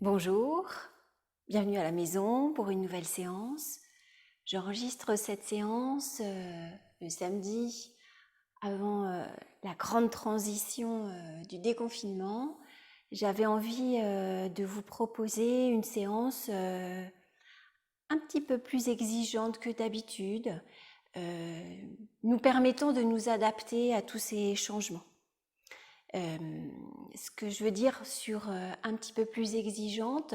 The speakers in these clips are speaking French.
Bonjour, bienvenue à la maison pour une nouvelle séance. J'enregistre cette séance le samedi avant la grande transition du déconfinement. J'avais envie de vous proposer une séance un petit peu plus exigeante que d'habitude, nous permettant de nous adapter à tous ces changements. Ce que je veux dire sur un petit peu plus exigeante,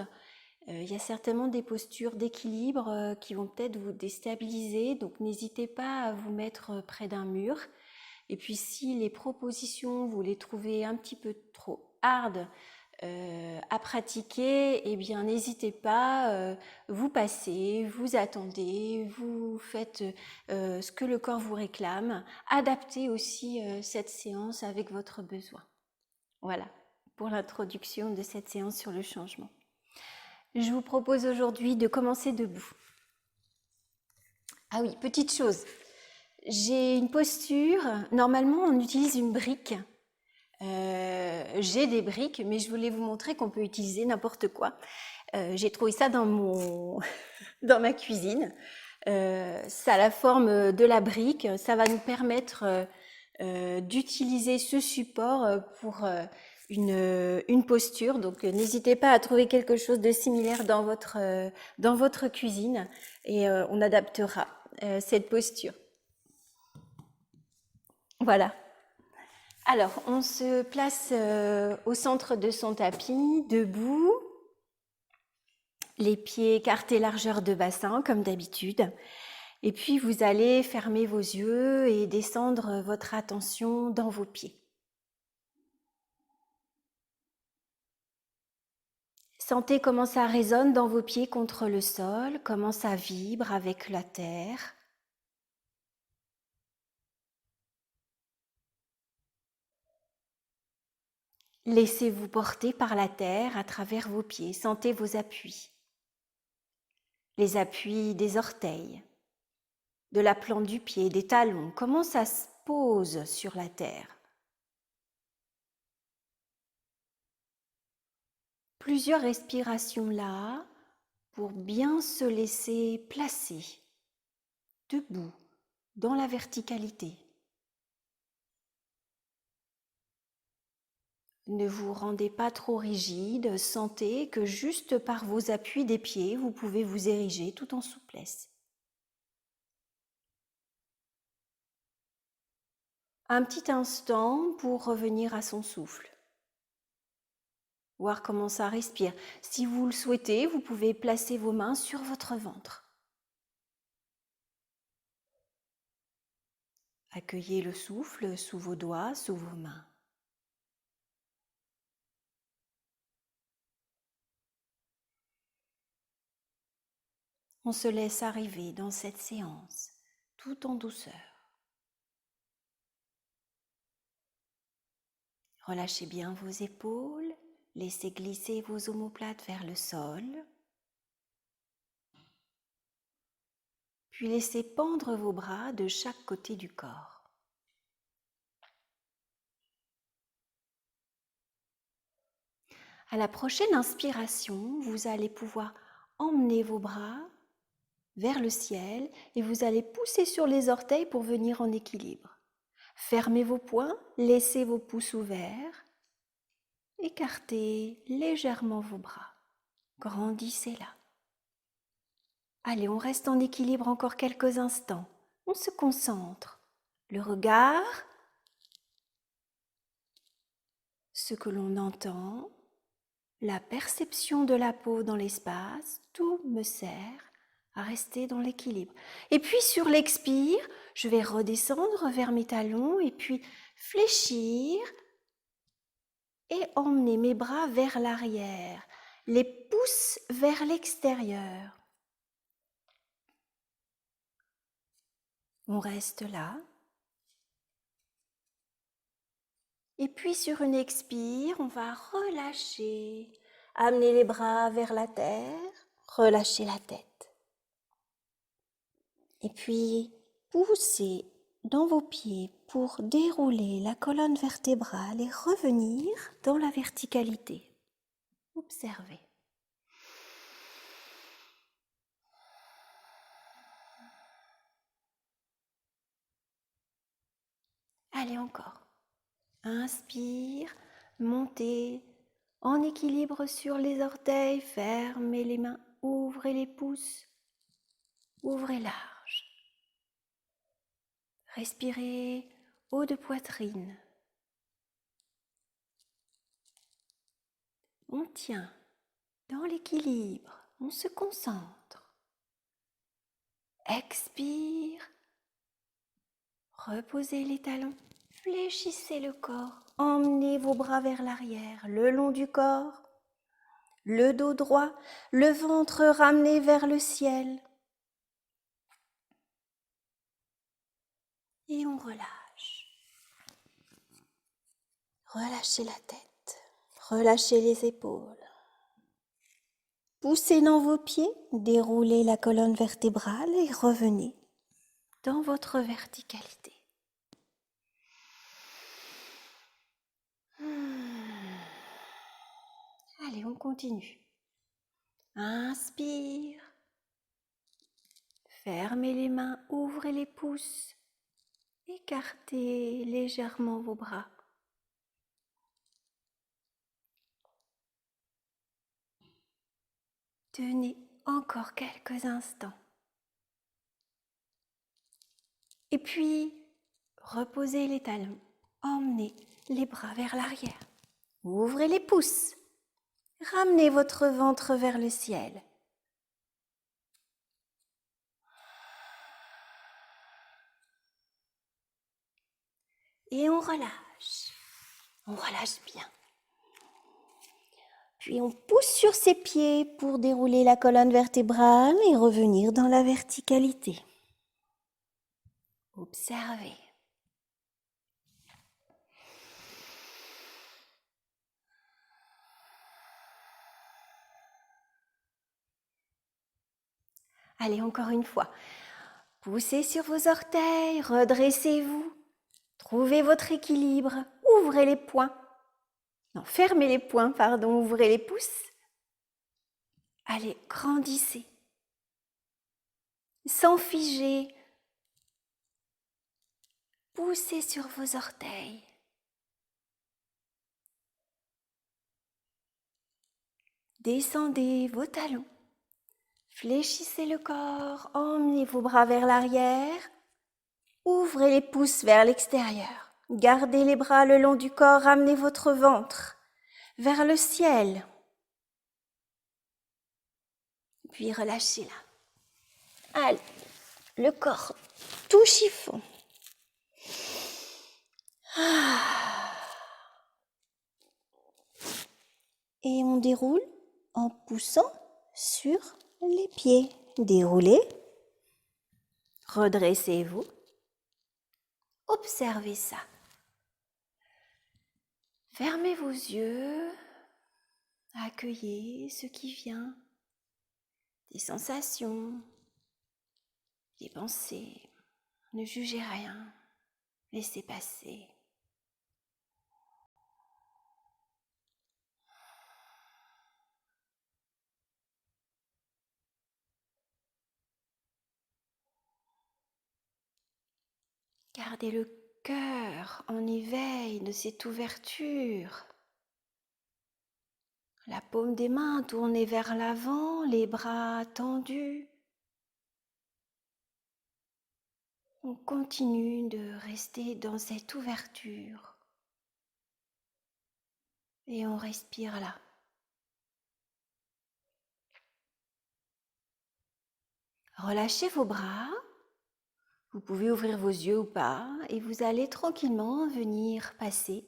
il y a certainement des postures d'équilibre qui vont peut-être vous déstabiliser, donc n'hésitez pas à vous mettre près d'un mur. Et puis si les propositions, vous les trouvez un petit peu trop hard à pratiquer, eh bien n'hésitez pas, vous passez, vous attendez, vous faites ce que le corps vous réclame. Adaptez aussi cette séance avec votre besoin. Voilà, pour l'introduction de cette séance sur le changement. Je vous propose aujourd'hui de commencer debout. Ah oui, petite chose, j'ai une posture, normalement on utilise une brique. J'ai des briques, mais je voulais vous montrer qu'on peut utiliser n'importe quoi. J'ai trouvé ça dans ma cuisine. Ça a la forme de la brique, ça va nous permettre d'utiliser ce support pour une posture. Donc n'hésitez pas à trouver quelque chose de similaire dans votre cuisine et on adaptera cette posture. Voilà. Alors, on se place au centre de son tapis, debout, les pieds écartés largeur de bassin, comme d'habitude. Et puis, vous allez fermer vos yeux et descendre votre attention dans vos pieds. Sentez comment ça résonne dans vos pieds contre le sol, comment ça vibre avec la terre. Laissez-vous porter par la terre à travers vos pieds. Sentez vos appuis. Les appuis des orteils, de la plante du pied, des talons. Comment ça se pose sur la terre. Plusieurs respirations là pour bien se laisser placer, debout, dans la verticalité. Ne vous rendez pas trop rigide, sentez que juste par vos appuis des pieds, vous pouvez vous ériger tout en souplesse. Un petit instant pour revenir à son souffle. Voir comment ça respire. Si vous le souhaitez, vous pouvez placer vos mains sur votre ventre. Accueillez le souffle sous vos doigts, sous vos mains. On se laisse arriver dans cette séance, tout en douceur. Relâchez bien vos épaules, laissez glisser vos omoplates vers le sol, puis laissez pendre vos bras de chaque côté du corps. À la prochaine inspiration, vous allez pouvoir emmener vos bras vers le ciel et vous allez pousser sur les orteils pour venir en équilibre. Fermez vos poings, laissez vos pouces ouverts, écartez légèrement vos bras, grandissez-la. Allez, on reste en équilibre encore quelques instants. On se concentre. Le regard, ce que l'on entend, la perception de la peau dans l'espace, tout me sert à rester dans l'équilibre. Et puis sur l'expire, je vais redescendre vers mes talons et puis fléchir et emmener mes bras vers l'arrière, les pouces vers l'extérieur. On reste là. Et puis sur une expire, on va relâcher, amener les bras vers la terre, relâcher la tête. Et puis poussez dans vos pieds pour dérouler la colonne vertébrale et revenir dans la verticalité. Observez. Allez, encore. Inspire, montez en équilibre sur les orteils, fermez les mains, ouvrez les pouces, ouvrez large. Respirez haut de poitrine. On tient dans l'équilibre, on se concentre. Expire, reposez les talons, fléchissez le corps, emmenez vos bras vers l'arrière, le long du corps, le dos droit, le ventre ramené vers le ciel. Et on relâche. Relâchez la tête, relâchez les épaules. Poussez dans vos pieds, déroulez la colonne vertébrale et revenez dans votre verticalité. Allez, on continue. Inspire. Fermez les mains, ouvrez les pouces. Écartez légèrement vos bras. Tenez encore quelques instants. Et puis, reposez les talons. Emmenez les bras vers l'arrière. Ouvrez les pouces. Ramenez votre ventre vers le ciel. Et on relâche. On relâche bien. Puis on pousse sur ses pieds pour dérouler la colonne vertébrale et revenir dans la verticalité. Observez. Allez, encore une fois. Poussez sur vos orteils, redressez-vous. Trouvez votre équilibre. Ouvrez les poings. Non, fermez les poings, pardon, ouvrez les pouces. Allez, grandissez. Sans figer. Poussez sur vos orteils. Descendez vos talons. Fléchissez le corps, emmenez vos bras vers l'arrière. Ouvrez les pouces vers l'extérieur. Gardez les bras le long du corps, ramenez votre ventre vers le ciel. Puis relâchez-la. Allez, le corps tout chiffon. Et on déroule en poussant sur les pieds. Déroulez. Redressez-vous. Observez ça. Fermez vos yeux. Accueillez ce qui vient. Des sensations, des pensées. Ne jugez rien. Laissez passer. Gardez le cœur en éveil de cette ouverture. La paume des mains tournée vers l'avant, les bras tendus. On continue de rester dans cette ouverture. Et on respire là. Relâchez vos bras. Vous pouvez ouvrir vos yeux ou pas et vous allez tranquillement venir passer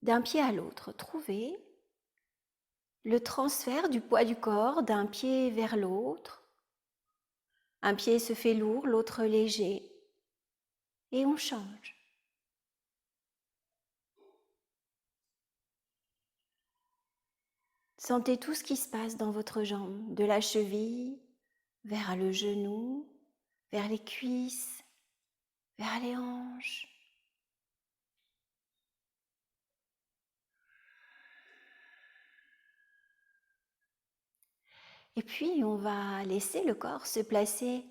d'un pied à l'autre. Trouvez le transfert du poids du corps d'un pied vers l'autre. Un pied se fait lourd, l'autre léger. Et on change. Sentez tout ce qui se passe dans votre jambe, de la cheville vers le genou, vers les cuisses, vers les hanches. Et puis, on va laisser le corps se placer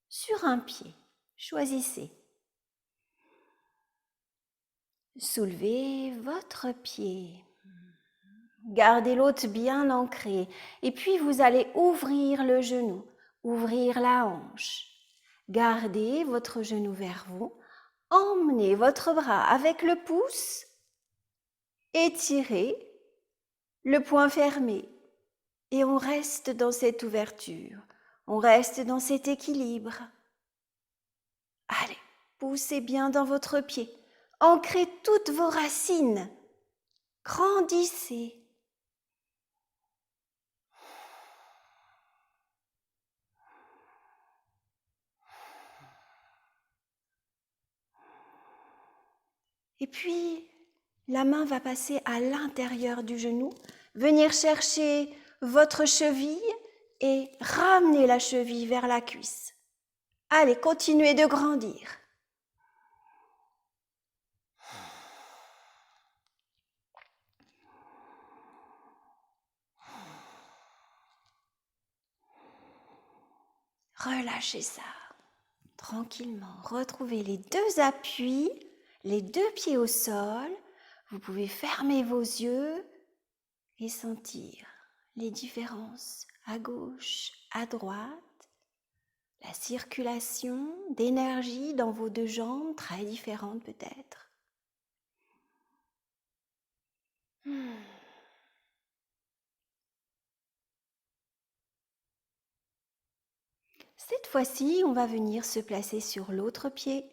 sur un pied. Choisissez. Soulevez votre pied. Gardez l'autre bien ancré. Et puis vous allez ouvrir le genou, ouvrir la hanche. Gardez votre genou vers vous. Emmenez votre bras avec le pouce. Étirez, le poing fermé. Et on reste dans cette ouverture. On reste dans cet équilibre. Allez, poussez bien dans votre pied. Ancrez toutes vos racines. Grandissez. Et puis, la main va passer à l'intérieur du genou, venir chercher votre cheville et ramener la cheville vers la cuisse. Allez, continuez de grandir. Relâchez ça. Tranquillement, retrouvez les deux appuis, les deux pieds au sol. Vous pouvez fermer vos yeux et sentir les différences à gauche, à droite, la circulation d'énergie dans vos deux jambes, très différentes peut-être. Cette fois-ci, on va venir se placer sur l'autre pied.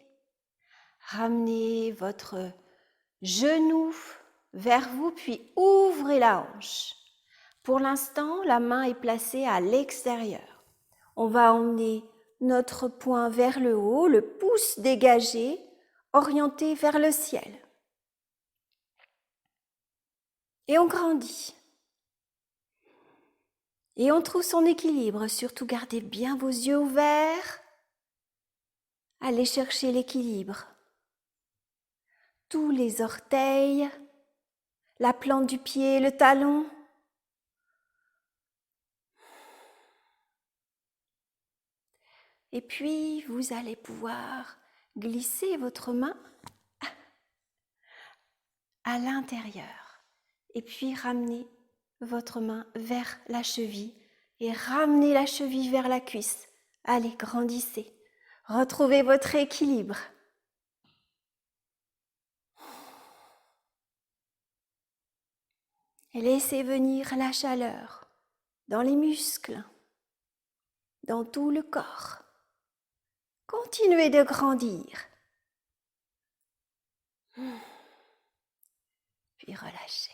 Ramenez votre genou vers vous, puis ouvrez la hanche. Pour l'instant, la main est placée à l'extérieur. On va emmener notre poing vers le haut, le pouce dégagé, orienté vers le ciel. Et on grandit. Et on trouve son équilibre. Surtout, gardez bien vos yeux ouverts. Allez chercher l'équilibre. Tous les orteils, la plante du pied, le talon. Et puis, vous allez pouvoir glisser votre main à l'intérieur. Et puis, ramener votre main vers la cheville et ramener la cheville vers la cuisse. Allez, grandissez. Retrouvez votre équilibre. Et laissez venir la chaleur dans les muscles, dans tout le corps. Continuez de grandir. Puis relâchez.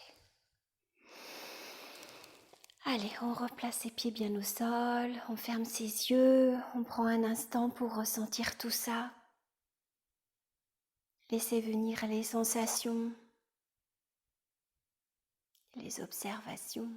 Allez, on replace ses pieds bien au sol, on ferme ses yeux, on prend un instant pour ressentir tout ça. Laissez venir les sensations, les observations.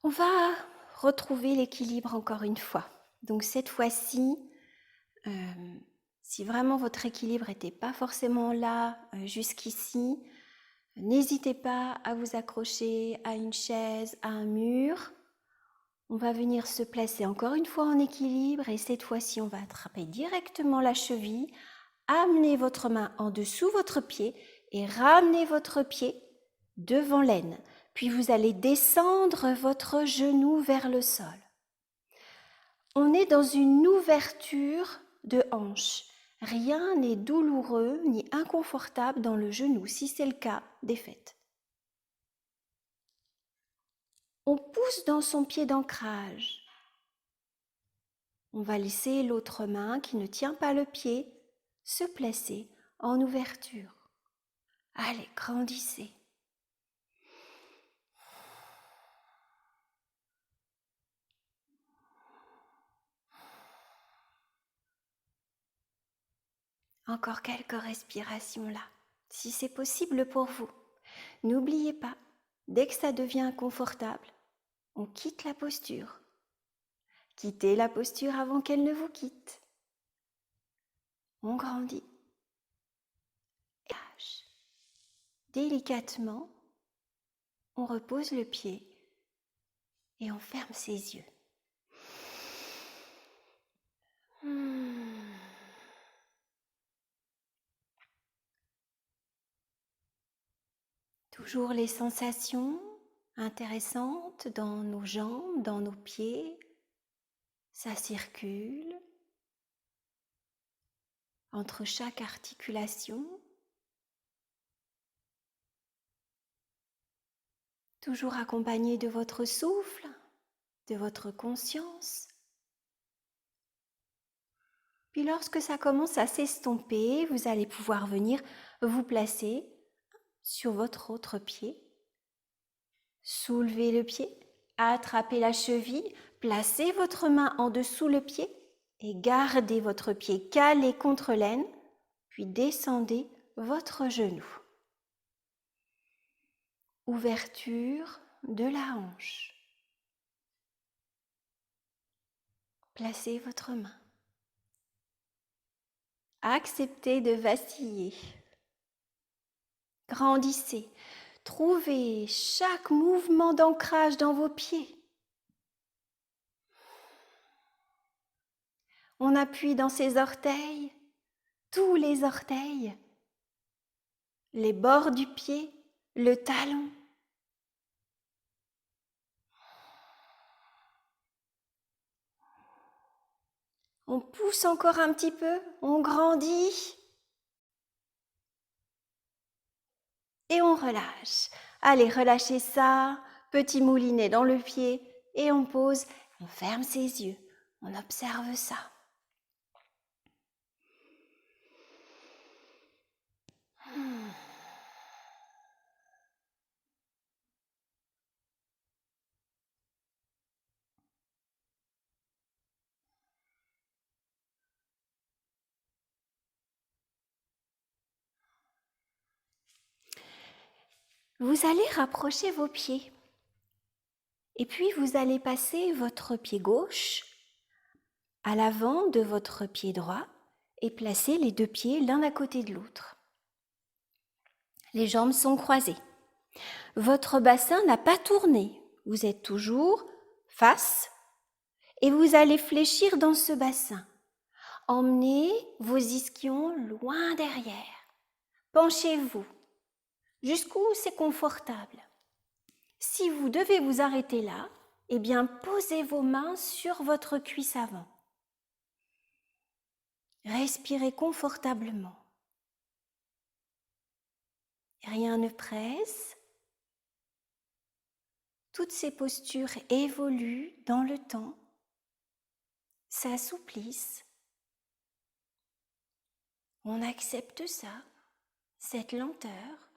On va retrouver l'équilibre encore une fois. Donc cette fois-ci, si vraiment votre équilibre n'était pas forcément là jusqu'ici, n'hésitez pas à vous accrocher à une chaise, à un mur. On va venir se placer encore une fois en équilibre et cette fois-ci, on va attraper directement la cheville, amener votre main en dessous votre pied et ramener votre pied devant l'aine. Puis vous allez descendre votre genou vers le sol. On est dans une ouverture de hanche. Rien n'est douloureux ni inconfortable dans le genou. Si c'est le cas, défaite. On pousse dans son pied d'ancrage. On va laisser l'autre main qui ne tient pas le pied se placer en ouverture. Allez, grandissez. Encore quelques respirations là, si c'est possible pour vous. N'oubliez pas, dès que ça devient inconfortable, on quitte la posture. Quittez la posture avant qu'elle ne vous quitte. On grandit. délicatement, on repose le pied et on ferme ses yeux. Toujours les sensations intéressantes dans nos jambes, dans nos pieds. Ça circule entre chaque articulation. Toujours accompagné de votre souffle, de votre conscience. Puis lorsque ça commence à s'estomper, vous allez pouvoir venir vous placer sur votre autre pied. Soulevez le pied, attrapez la cheville, placez votre main en dessous le pied et gardez votre pied calé contre l'aine, puis descendez votre genou. Ouverture de la hanche. Placez votre main. Acceptez de vaciller. Grandissez. Trouvez chaque mouvement d'ancrage dans vos pieds. On appuie dans ses orteils, tous les orteils, les bords du pied, le talon. On pousse encore un petit peu, on grandit et on relâche. Allez, relâchez ça, petit moulinet dans le pied et on pose, on ferme ses yeux, on observe ça. Vous allez rapprocher vos pieds et puis vous allez passer votre pied gauche à l'avant de votre pied droit et placer les deux pieds l'un à côté de l'autre. Les jambes sont croisées. Votre bassin n'a pas tourné. Vous êtes toujours face et vous allez fléchir dans ce bassin. Emmenez vos ischions loin derrière. Penchez-vous jusqu'où c'est confortable. Si vous devez vous arrêter là, eh bien posez vos mains sur votre cuisse avant. Respirez confortablement. Rien ne presse. Toutes ces postures évoluent dans le temps, s'assouplissent. On accepte ça, cette lenteur,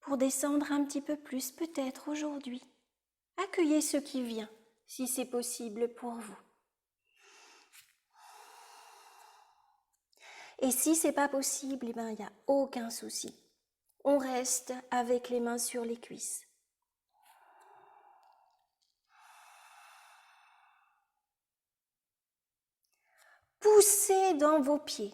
pour descendre un petit peu plus peut-être aujourd'hui. Accueillez ce qui vient, si c'est possible pour vous. Et si c'est pas possible, eh ben, il n'y a aucun souci. On reste avec les mains sur les cuisses. Poussez dans vos pieds,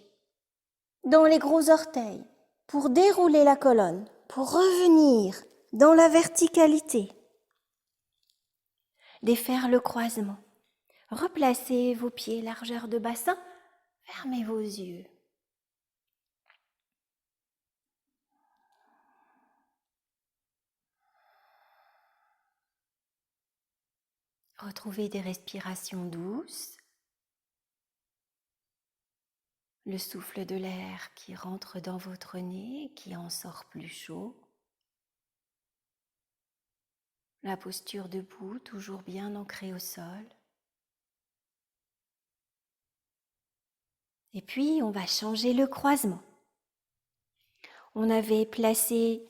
dans les gros orteils, pour dérouler la colonne, pour revenir dans la verticalité. Défaire le croisement. Replacez vos pieds largeur de bassin, fermez vos yeux. Retrouvez des respirations douces. Le souffle de l'air qui rentre dans votre nez, qui en sort plus chaud. La posture debout, toujours bien ancrée au sol. Et puis, on va changer le croisement. On avait placé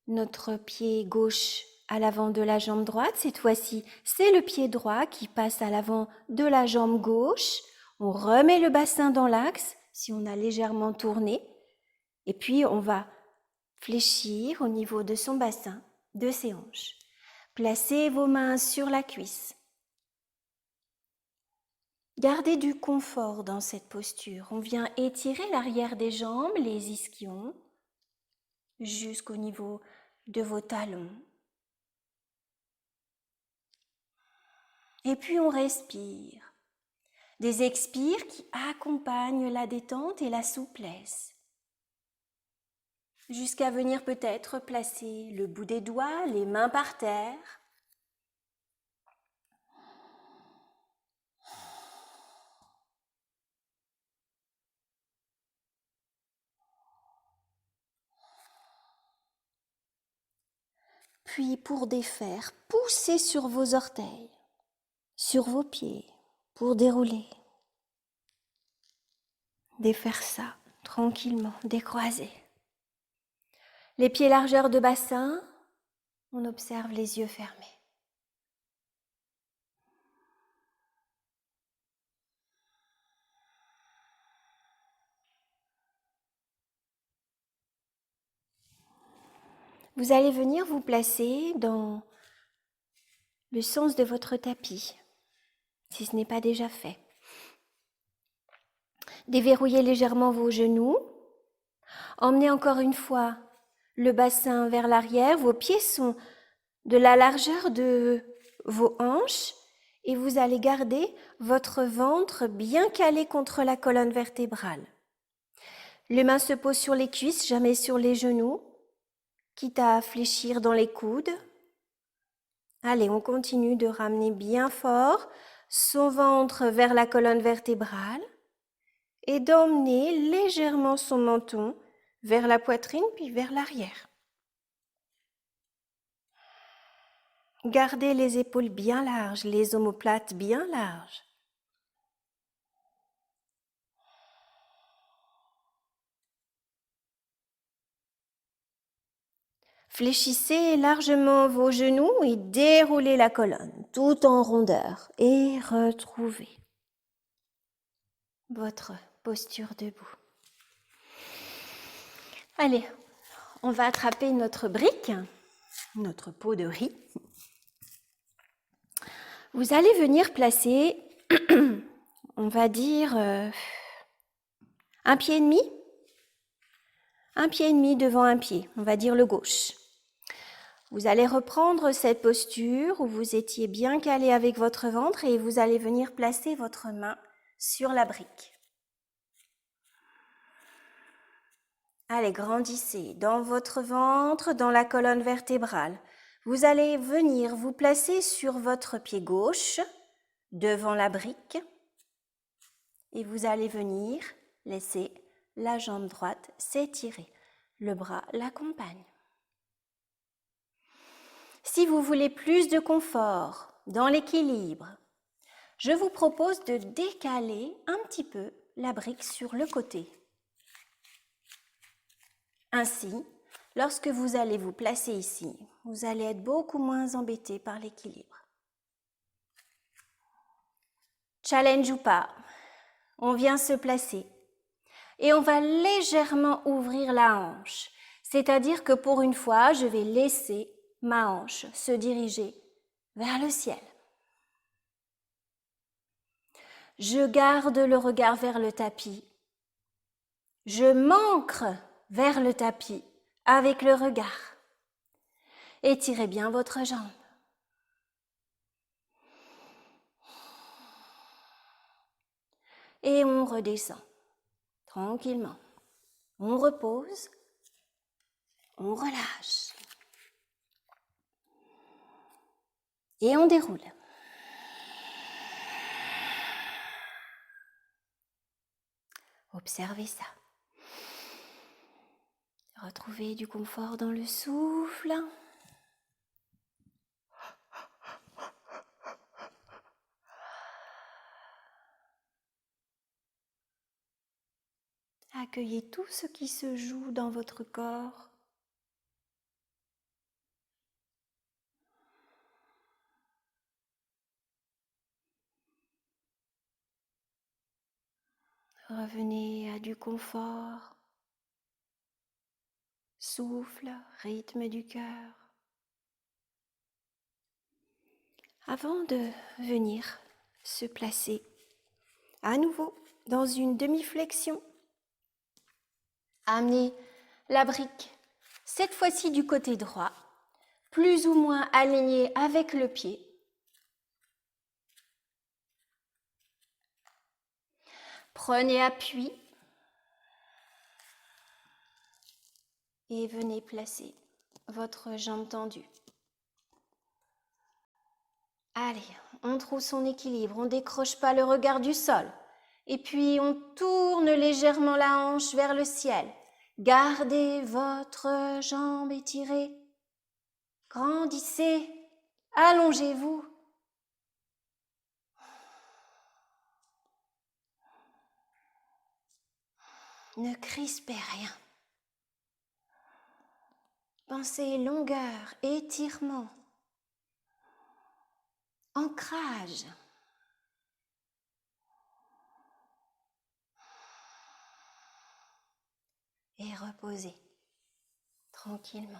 notre pied gauche à l'avant de la jambe droite. Cette fois-ci, c'est le pied droit qui passe à l'avant de la jambe gauche. On remet le bassin dans l'axe, si on a légèrement tourné. Et puis, on va fléchir au niveau de son bassin, de ses hanches. Placez vos mains sur la cuisse. Gardez du confort dans cette posture. On vient étirer l'arrière des jambes, les ischions, jusqu'au niveau de vos talons. Et puis on respire. Des expires qui accompagnent la détente et la souplesse. Jusqu'à venir peut-être placer le bout des doigts, les mains par terre. Puis pour défaire, poussez sur vos orteils, sur vos pieds, pour dérouler. Défaire ça tranquillement, décroiser. Les pieds largeur de bassin, on observe les yeux fermés. Vous allez venir vous placer dans le sens de votre tapis, si ce n'est pas déjà fait. Déverrouillez légèrement vos genoux. Emmenez encore une fois le bassin vers l'arrière. Vos pieds sont de la largeur de vos hanches et vous allez garder votre ventre bien calé contre la colonne vertébrale. Les mains se posent sur les cuisses, jamais sur les genoux, quitte à fléchir dans les coudes. Allez, on continue de ramener bien fort son ventre vers la colonne vertébrale et d'emmener légèrement son menton vers la poitrine puis vers l'arrière. Gardez les épaules bien larges, les omoplates bien larges. Fléchissez largement vos genoux et déroulez la colonne tout en rondeur et retrouvez votre posture debout. Allez, on va attraper notre brique, notre pot de riz. Vous allez venir placer, on va dire, un pied et demi devant un pied, on va dire le gauche. Vous allez reprendre cette posture où vous étiez bien calé avec votre ventre et vous allez venir placer votre main sur la brique. Allez, grandissez dans votre ventre, dans la colonne vertébrale. Vous allez venir vous placer sur votre pied gauche, devant la brique, et vous allez venir laisser la jambe droite s'étirer. Le bras l'accompagne. Si vous voulez plus de confort dans l'équilibre, je vous propose de décaler un petit peu la brique sur le côté. Ainsi, lorsque vous allez vous placer ici, vous allez être beaucoup moins embêté par l'équilibre. Challenge ou pas, on vient se placer et on va légèrement ouvrir la hanche. C'est-à-dire que pour une fois, je vais laisser ma hanche se diriger vers le ciel. Je garde le regard vers le tapis. Je m'ancre vers le tapis avec le regard. Étirez bien votre jambe. Et on redescend tranquillement. On repose, on relâche. Et on déroule. Observez ça. Retrouvez du confort dans le souffle. Accueillez tout ce qui se joue dans votre corps. Revenez à du confort. Souffle, rythme du cœur. Avant de venir se placer à nouveau dans une demi-flexion, amenez la brique Cette fois-ci du côté droit, plus ou moins aligné avec le pied. Prenez appui et venez placer votre jambe tendue. Allez, on trouve son équilibre, on ne décroche pas le regard du sol. Et puis on tourne légèrement la hanche vers le ciel. Gardez votre jambe étirée. Grandissez, allongez-vous. Ne crispez rien. Pensez longueur, étirement, ancrage. Et reposez tranquillement.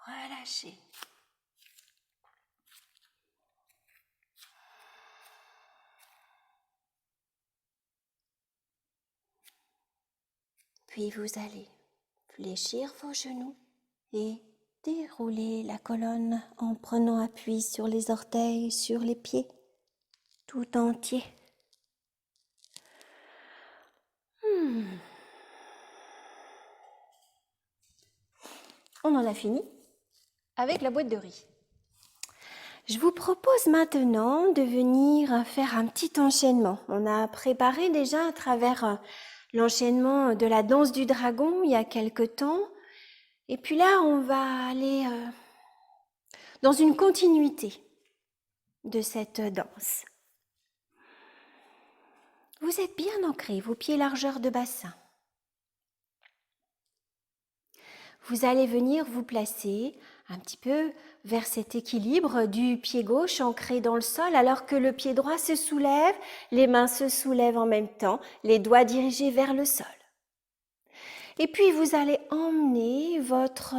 Relâchez. Puis vous allez fléchir vos genoux et dérouler la colonne en prenant appui sur les orteils, sur les pieds, tout entier. On en a fini avec la boîte de riz. Je vous propose maintenant de venir faire un petit enchaînement. On a préparé déjà à travers l'enchaînement de la danse du dragon il y a quelque temps. Et puis là, on va aller dans une continuité de cette danse. Vous êtes bien ancrés, vos pieds largeur de bassin. Vous allez venir vous placer un petit peu vers cet équilibre du pied gauche ancré dans le sol alors que le pied droit se soulève, les mains se soulèvent en même temps, les doigts dirigés vers le sol. Et puis vous allez emmener votre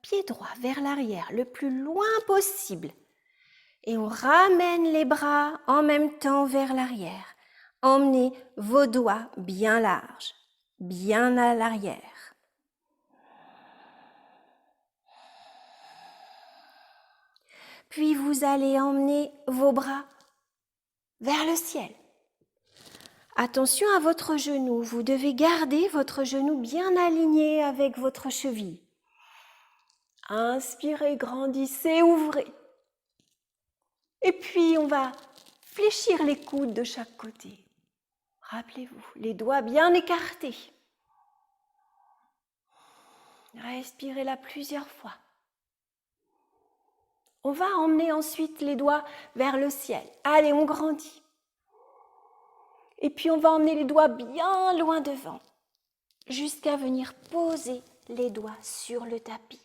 pied droit vers l'arrière le plus loin possible. Et on ramène les bras en même temps vers l'arrière. Emmenez vos doigts bien larges, bien à l'arrière. Puis vous allez emmener vos bras vers le ciel. Attention à votre genou, vous devez garder votre genou bien aligné avec votre cheville. Inspirez, grandissez, ouvrez. Et puis on va fléchir les coudes de chaque côté. Rappelez-vous, les doigts bien écartés. Respirez là plusieurs fois. On va emmener ensuite les doigts vers le ciel. Allez, on grandit. Et puis on va emmener les doigts bien loin devant, jusqu'à venir poser les doigts sur le tapis.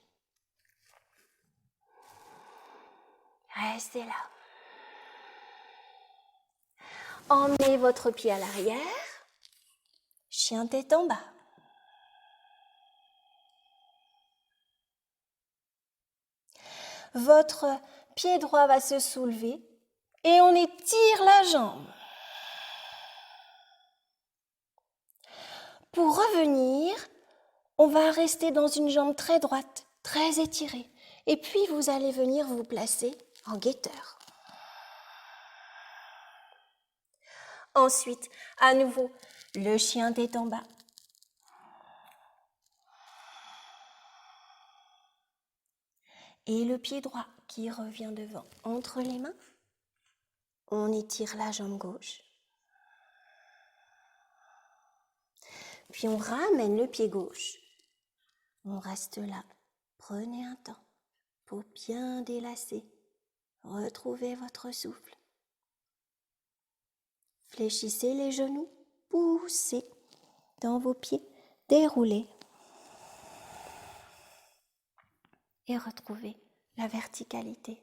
Restez là. Emmenez votre pied à l'arrière, chien tête en bas. Votre pied droit va se soulever et on étire la jambe. Pour revenir, on va rester dans une jambe très droite, très étirée. Et puis vous allez venir vous placer en guetteur. Ensuite, à nouveau, le chien tête en bas. Et le pied droit qui revient devant entre les mains. On étire la jambe gauche. Puis on ramène le pied gauche. On reste là. Prenez un temps pour bien délasser. Retrouvez votre souffle. Fléchissez les genoux. Poussez dans vos pieds. Déroulez. Et retrouvez la verticalité.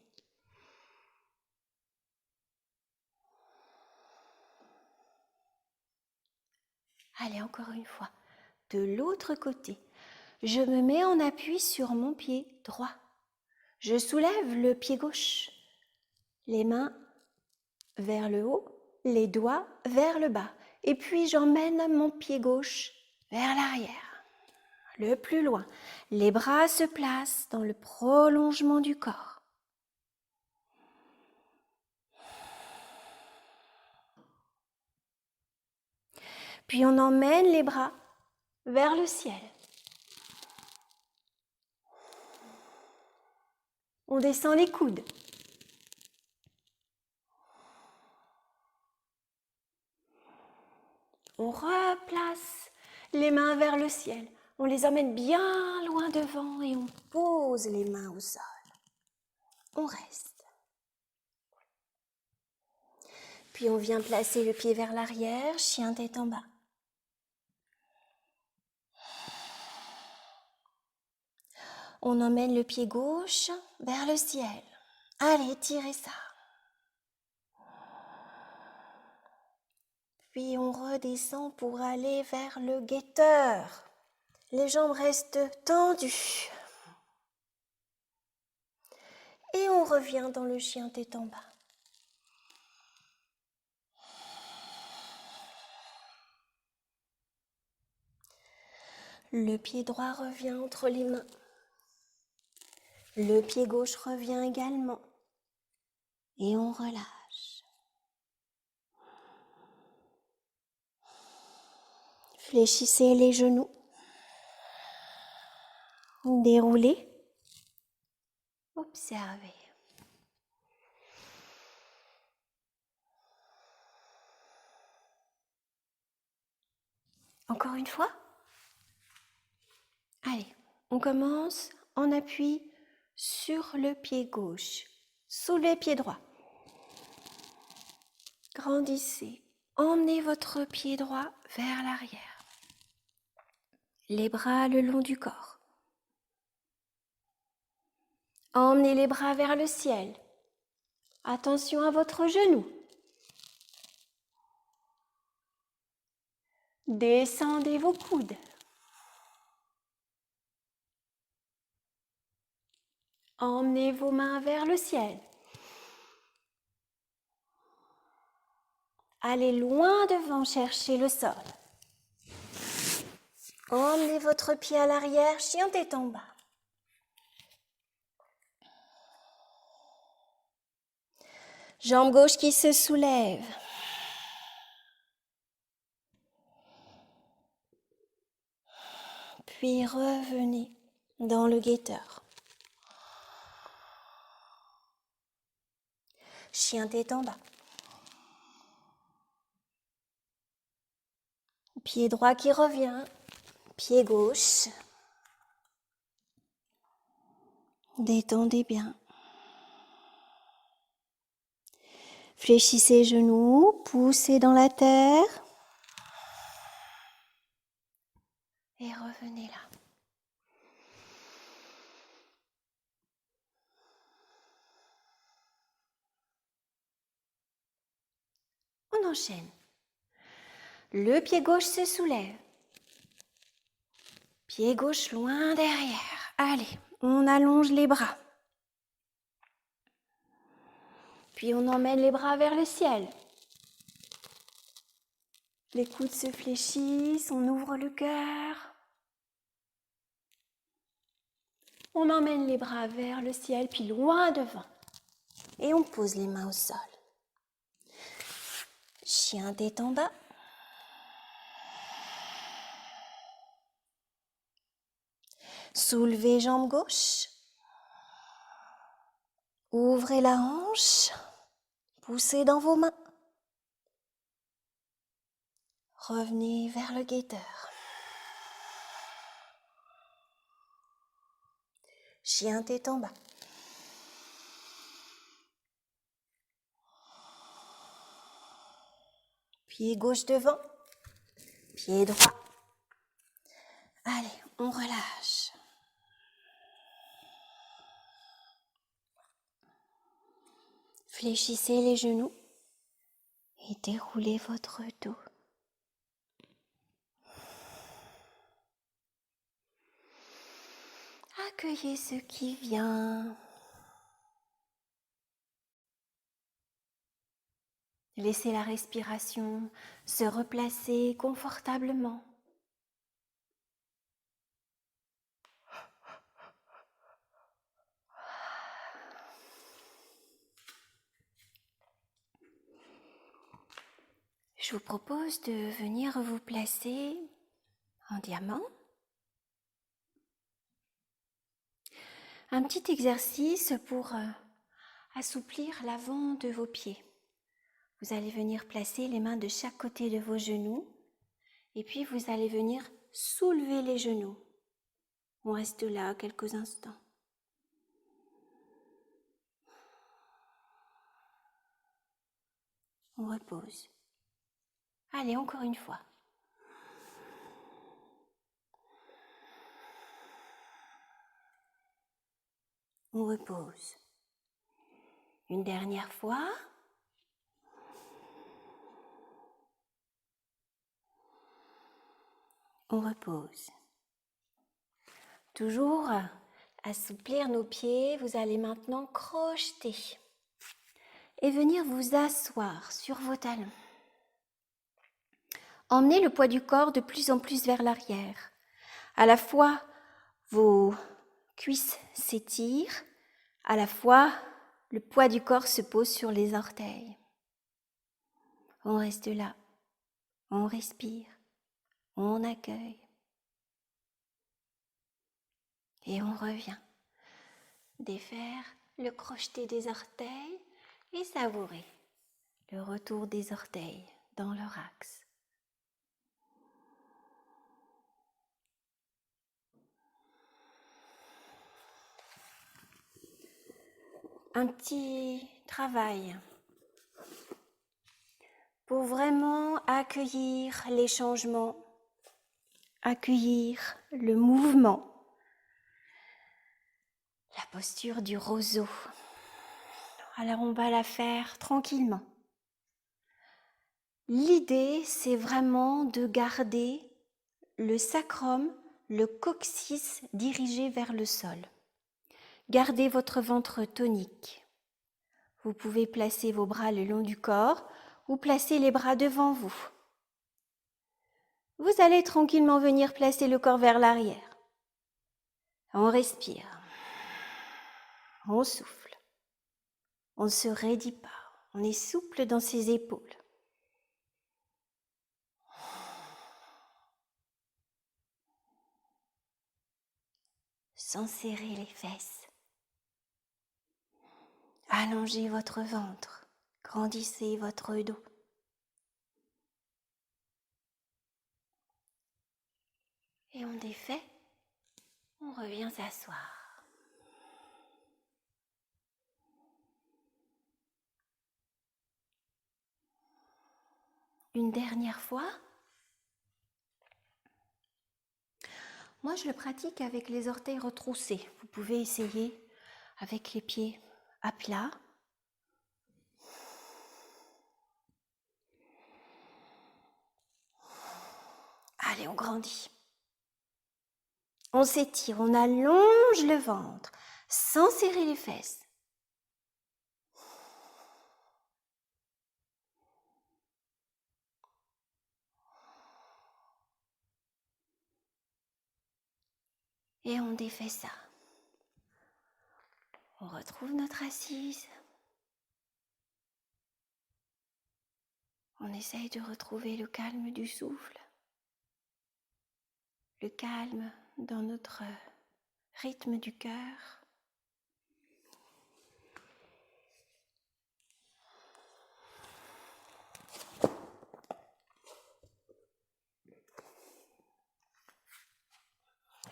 Allez, encore une fois. De l'autre côté, je me mets en appui sur mon pied droit. Je soulève le pied gauche. Les mains vers le haut, les doigts vers le bas. Et puis j'emmène mon pied gauche vers l'arrière. le plus loin. Les bras se placent dans le prolongement du corps. Puis on emmène les bras vers le ciel. On descend les coudes. On replace les mains vers le ciel. On les emmène bien loin devant et on pose les mains au sol. On reste. Puis on vient placer le pied vers l'arrière, chien tête en bas. On emmène le pied gauche vers le ciel. Allez, tirez ça. Puis on redescend pour aller vers le guetteur. Les jambes restent tendues. Et on revient dans le chien tête en bas. Le pied droit revient entre les mains. Le pied gauche revient également. Et on relâche. Fléchissez les genoux. Déroulez. Observez. Encore une fois. Allez, on commence en appui sur le pied gauche. Soulevez pied droit. Grandissez. Emmenez votre pied droit vers l'arrière. Les bras le long du corps. Emmenez les bras vers le ciel. Attention à votre genou. Descendez vos coudes. Emmenez vos mains vers le ciel. Allez loin devant chercher le sol. Emmenez votre pied à l'arrière, chien tête en bas. Jambe gauche qui se soulève. Puis revenez dans le guetteur. Chien tête en bas. Pied droit qui revient. Pied gauche. Détendez bien. Fléchissez les genoux, poussez dans la terre. Et revenez là. On enchaîne. Le pied gauche se soulève. Pied gauche loin derrière. Allez, on allonge les bras. Puis on emmène les bras vers le ciel. Les coudes se fléchissent, on ouvre le cœur. On emmène les bras vers le ciel, puis loin devant. Et on pose les mains au sol. Chien tête en bas. Soulevez jambe gauche. Ouvrez la hanche. Poussez dans vos mains. Revenez vers le guetteur. Chien tête en bas. Pied gauche devant. Pied droit. Allez, on relâche. Fléchissez les genoux et déroulez votre dos. Accueillez ce qui vient. Laissez la respiration se replacer confortablement. Je vous propose de venir vous placer en diamant. Un petit exercice pour assouplir l'avant de vos pieds. Vous allez venir placer les mains de chaque côté de vos genoux et puis vous allez venir soulever les genoux. On reste là quelques instants. On repose. Allez, encore une fois. On repose. Une dernière fois. On repose. Toujours assouplir nos pieds. Vous allez maintenant crocheter et venir vous asseoir sur vos talons. Emmenez le poids du corps de plus en plus vers l'arrière. À la fois, vos cuisses s'étirent, à la fois, le poids du corps se pose sur les orteils. On reste là, on respire, on accueille. Et on revient. Défaire le crocheté des orteils et savourer le retour des orteils dans leur axe. Un petit travail pour vraiment accueillir les changements, accueillir le mouvement, la posture du roseau. Alors on va la faire tranquillement. L'idée, c'est vraiment de garder le sacrum, le coccyx dirigé vers le sol. Gardez votre ventre tonique. Vous pouvez placer vos bras le long du corps ou placer les bras devant vous. Vous allez tranquillement venir placer le corps vers l'arrière. On respire. On souffle. On ne se raidit pas. On est souple dans ses épaules. Sans serrer les fesses. Allongez votre ventre. Grandissez votre dos. Et on défait. On revient s'asseoir. Une dernière fois. Moi, je le pratique avec les orteils retroussés. Vous pouvez essayer avec les pieds à plat. Allez, on grandit. On s'étire, on allonge le ventre sans serrer les fesses. Et on défait ça. On retrouve notre assise. On essaye de retrouver le calme du souffle. Le calme dans notre rythme du cœur.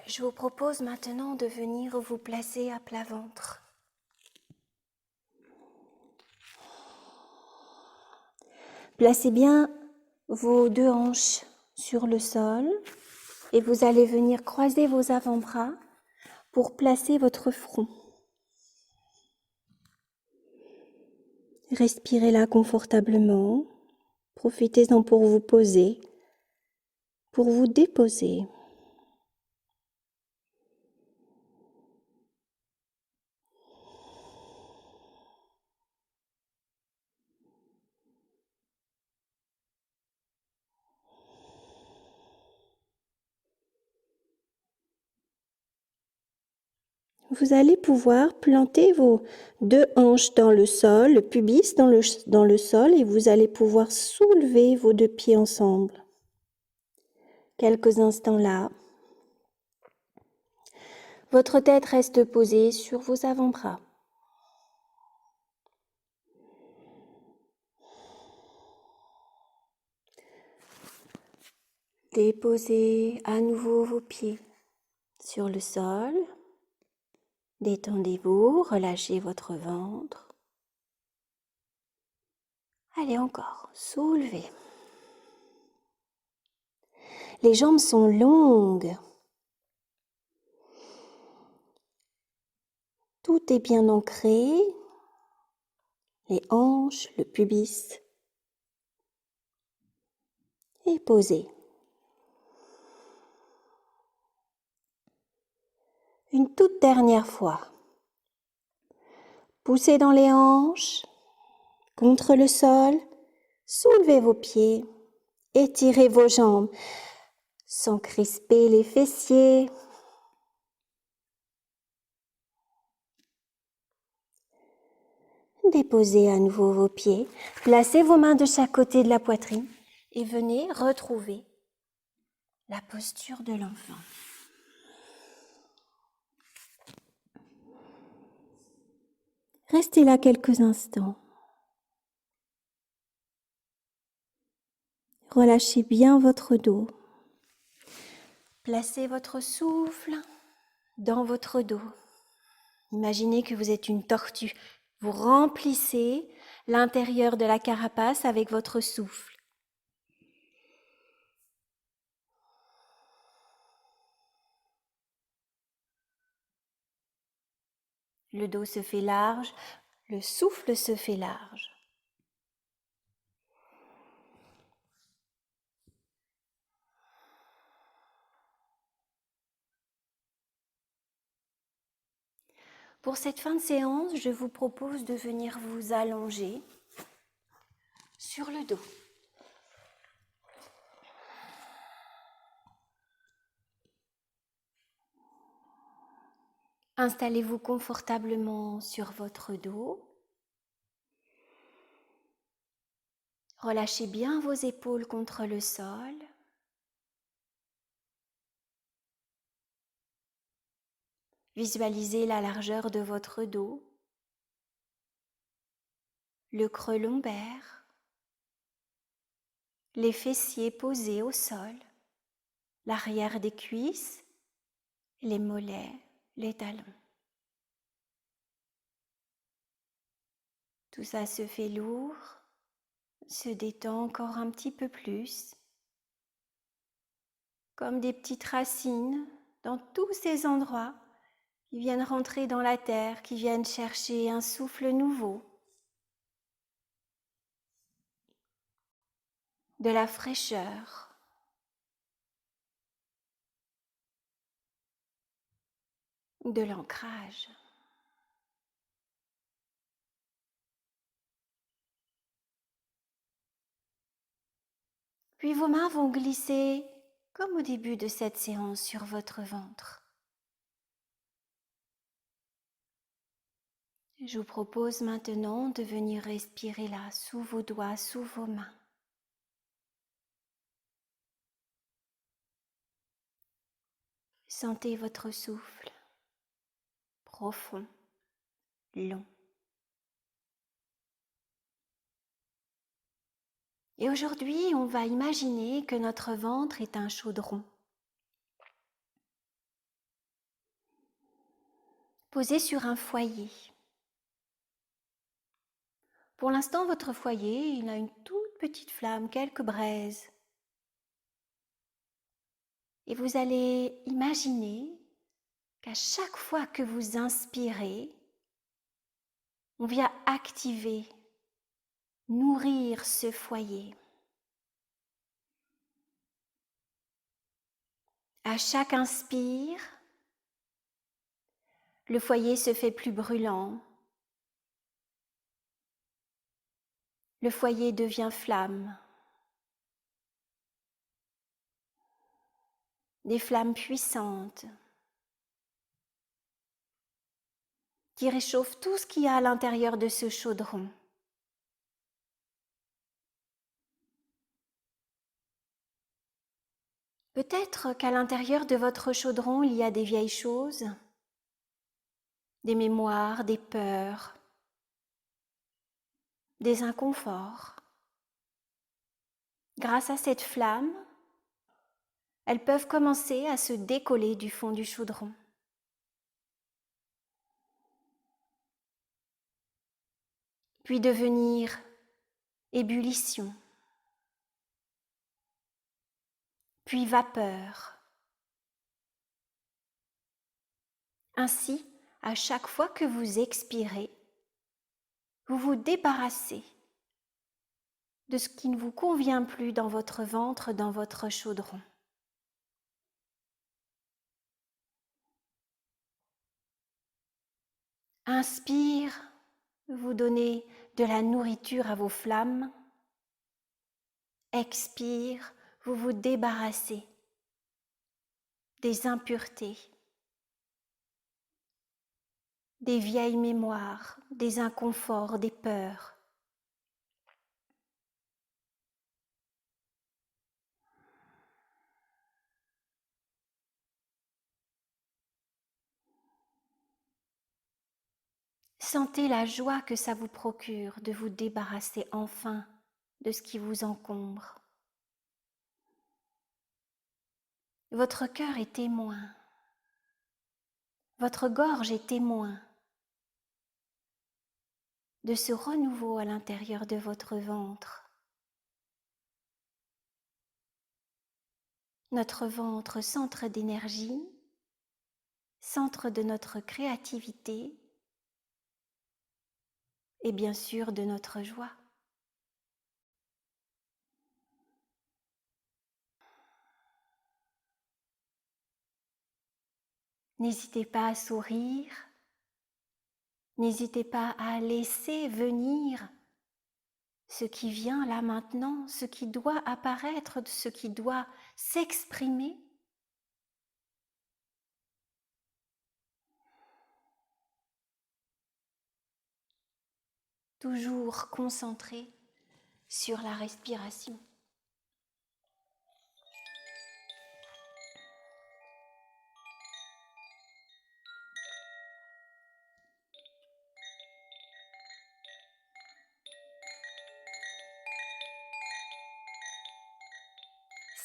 Je vous propose maintenant de venir vous placer à plat ventre. Placez bien vos deux hanches sur le sol et vous allez venir croiser vos avant-bras pour placer votre front. Respirez là confortablement. Profitez-en pour vous poser, pour vous déposer. Vous allez pouvoir planter vos deux hanches dans le sol, le pubis dans le sol, et vous allez pouvoir soulever vos deux pieds ensemble. Quelques instants là. Votre tête reste posée sur vos avant-bras. Déposez à nouveau vos pieds sur le sol. Détendez-vous, relâchez votre ventre. Allez encore, soulevez. Les jambes sont longues. Tout est bien ancré. Les hanches, le pubis. Et posez. Une toute dernière fois. Poussez dans les hanches, contre le sol. Soulevez vos pieds. Étirez vos jambes sans crisper les fessiers. Déposez à nouveau vos pieds. Placez vos mains de chaque côté de la poitrine et venez retrouver la posture de l'enfant. Restez là quelques instants. Relâchez bien votre dos. Placez votre souffle dans votre dos. Imaginez que vous êtes une tortue. Vous remplissez l'intérieur de la carapace avec votre souffle. Le dos se fait large, le souffle se fait large. Pour cette fin de séance, je vous propose de venir vous allonger sur le dos. Installez-vous confortablement sur votre dos. Relâchez bien vos épaules contre le sol. Visualisez la largeur de votre dos, le creux lombaire, les fessiers posés au sol, l'arrière des cuisses, les mollets, les talons. Tout ça se fait lourd, se détend encore un petit peu plus, comme des petites racines dans tous ces endroits qui viennent rentrer dans la terre, qui viennent chercher un souffle nouveau, de la fraîcheur. De l'ancrage. Puis vos mains vont glisser, comme au début de cette séance, sur votre ventre. Je vous propose maintenant de venir respirer là, sous vos doigts, sous vos mains. Sentez votre souffle, profond, long. Et aujourd'hui, on va imaginer que notre ventre est un chaudron. Posé sur un foyer. Pour l'instant, votre foyer, il a une toute petite flamme, quelques braises. Et vous allez imaginer qu'à chaque fois que vous inspirez, on vient activer, nourrir ce foyer. À chaque inspire, le foyer se fait plus brûlant. Le foyer devient flamme. Des flammes puissantes. qui réchauffe tout ce qu'il y a à l'intérieur de ce chaudron. Peut-être qu'à l'intérieur de votre chaudron, il y a des vieilles choses, des mémoires, des peurs, des inconforts. Grâce à cette flamme, elles peuvent commencer à se décoller du fond du chaudron. Puis devenir ébullition, puis vapeur. Ainsi, à chaque fois que vous expirez, vous vous débarrassez de ce qui ne vous convient plus dans votre ventre, dans votre chaudron. Inspire, vous donnez de la nourriture à vos flammes. Expire, vous vous débarrassez des impuretés, des vieilles mémoires, des inconforts, des peurs. Sentez la joie que ça vous procure de vous débarrasser enfin de ce qui vous encombre. Votre cœur est témoin, votre gorge est témoin de ce renouveau à l'intérieur de votre ventre. Notre ventre, centre d'énergie, centre de notre créativité et bien sûr de notre joie. N'hésitez pas à sourire, n'hésitez pas à laisser venir ce qui vient là maintenant, ce qui doit apparaître, ce qui doit s'exprimer. Toujours concentré sur la respiration.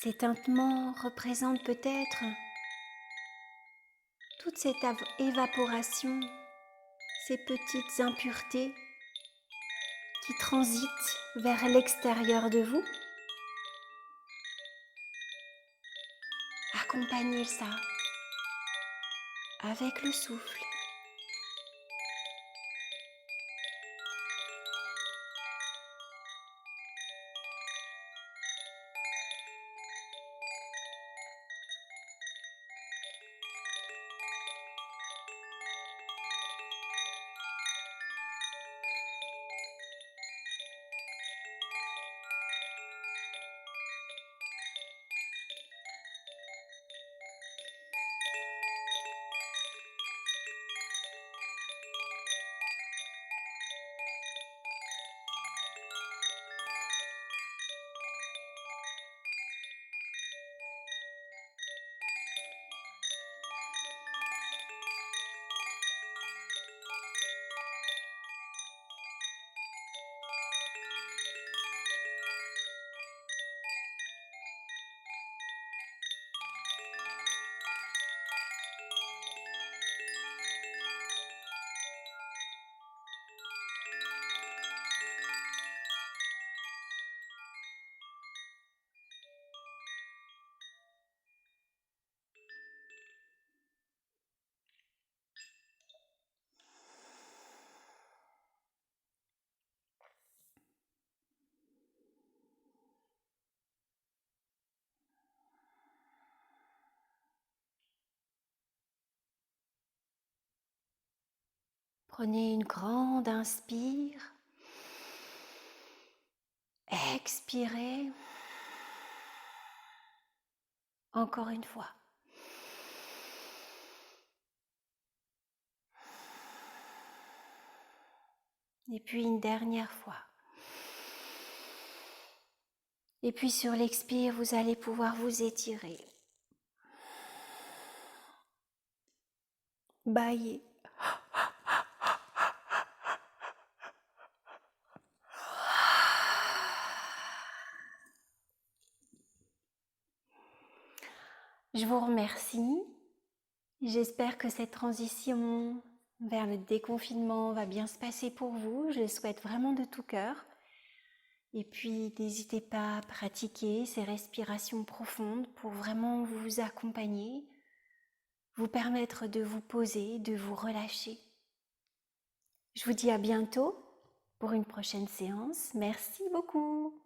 Ces tintements représentent peut-être toute cette évaporation, ces petites impuretés qui transitent vers l'extérieur de vous. Accompagnez ça avec le souffle. Prenez une grande inspire. Expirez. Encore une fois. Et puis une dernière fois. Et puis sur l'expire, vous allez pouvoir vous étirer. Bailler. Je vous remercie. J'espère que cette transition vers le déconfinement va bien se passer pour vous. Je le souhaite vraiment de tout cœur. Et puis, n'hésitez pas à pratiquer ces respirations profondes pour vraiment vous accompagner, vous permettre de vous poser, de vous relâcher. Je vous dis à bientôt pour une prochaine séance. Merci beaucoup.